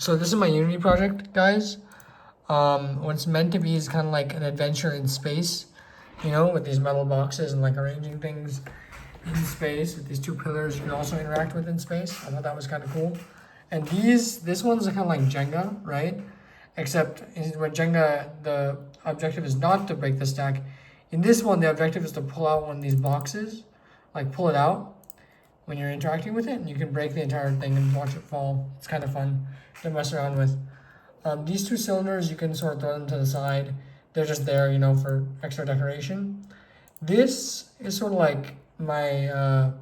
So this is my Unity project, guys. What it's meant to be is kind of like an adventure in space, you know, with these metal boxes and like arranging things in space with these two pillars you can also interact with in space. I thought that was kind of cool. And this one's kind of like Jenga, right? Except with Jenga, the objective is not to break the stack. In this one, the objective is to pull out one of these boxes, like pull it out when you're interacting with it, and you can break the entire thing and watch it fall. It's kind of fun to mess around with. These two cylinders, you can sort of throw them to the side. They're just there, you know, for extra decoration. This is sort of like my,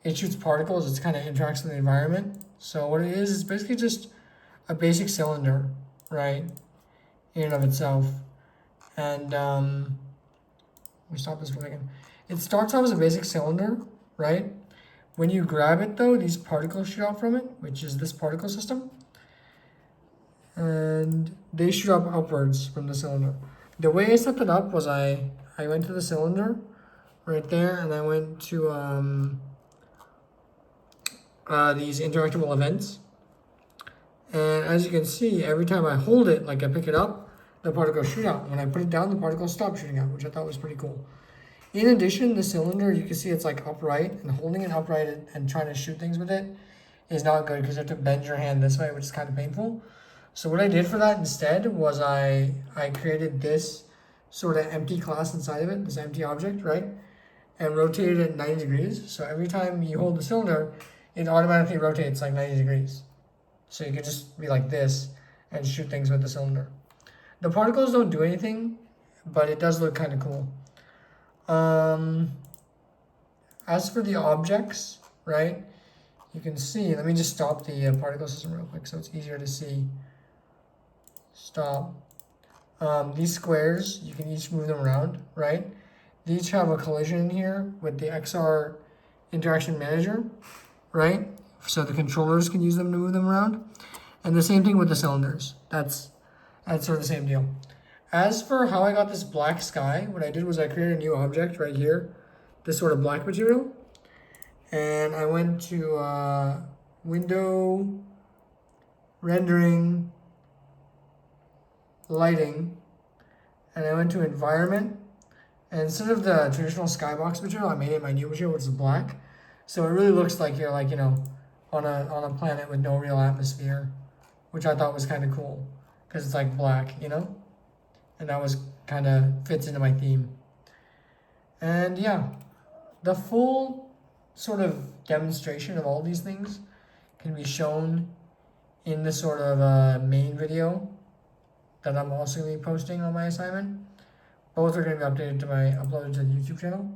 it shoots particles. It kind of interacts with the environment. So what it is basically just a basic cylinder, right, in and of itself. And let me stop this for a second. It starts off as a basic cylinder, right? When you grab it though, these particles shoot out from it, which is this particle system. And they shoot up upwards from the cylinder. The way I set it up was I went to the cylinder right there, and I went to these interactable events. And as you can see, every time I hold it, like I pick it up, the particles shoot out. When I put it down, the particles stop shooting out, which I thought was pretty cool. In addition, the cylinder, you can see it's like upright, and holding it upright and trying to shoot things with it is not good because you have to bend your hand this way, which is kind of painful. So what I did for that instead was I created this sort of empty class inside of it, this empty object, right? And rotated it 90 degrees. So every time you hold the cylinder, it automatically rotates like 90 degrees. So you can just be like this and shoot things with the cylinder. The particles don't do anything, but it does look kind of cool. As for the objects, right, you can see, let me just stop the particle system real quick so it's easier to see. Stop. These squares, you can each move them around, right? They each have a collision here with the XR interaction manager, right? So the controllers can use them to move them around. And the same thing with the cylinders. That's sort of the same deal. As for how I got this black sky, what I did was I created a new object right here, this sort of black material. And I went to window, rendering, lighting, and I went to environment. And instead of the traditional skybox material, I made it my new material, which is black. So it really looks like you're like, you know, on a planet with no real atmosphere, which I thought was kind of cool because it's like black, you know? And that was kind of fits into my theme. And yeah, the full sort of demonstration of all these things can be shown in the sort of main video that I'm also going to be posting on my assignment. Both are going to be uploaded to the YouTube channel.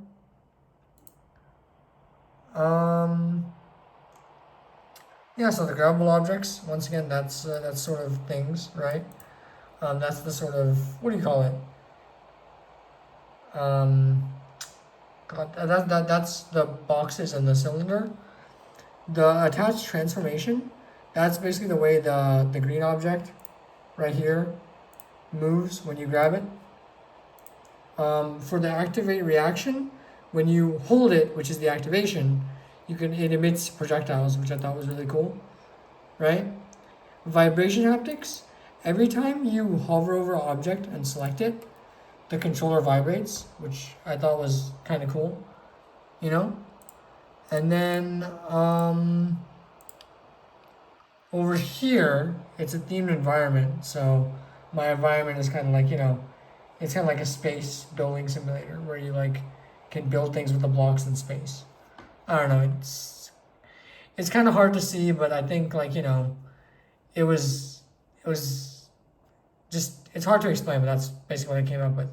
Yeah, so the grabbable objects, once again, that's sort of things, right? That's the sort of, what do you call it? That's the boxes and the cylinder. The attached transformation, that's basically the way the green object right here moves when you grab it. For the activate reaction, when you hold it, which is the activation, it emits projectiles, which I thought was really cool, right? Vibration haptics, every time you hover over an object and select it, the controller vibrates, which I thought was kind of cool, you know? And then over here, it's a themed environment, so my environment is kind of like, you know, it's kind of like a space building simulator where you like can build things with the blocks in space. I don't know, it's kind of hard to see, but I think like, you know, it was just, it's hard to explain, but that's basically what I came up with.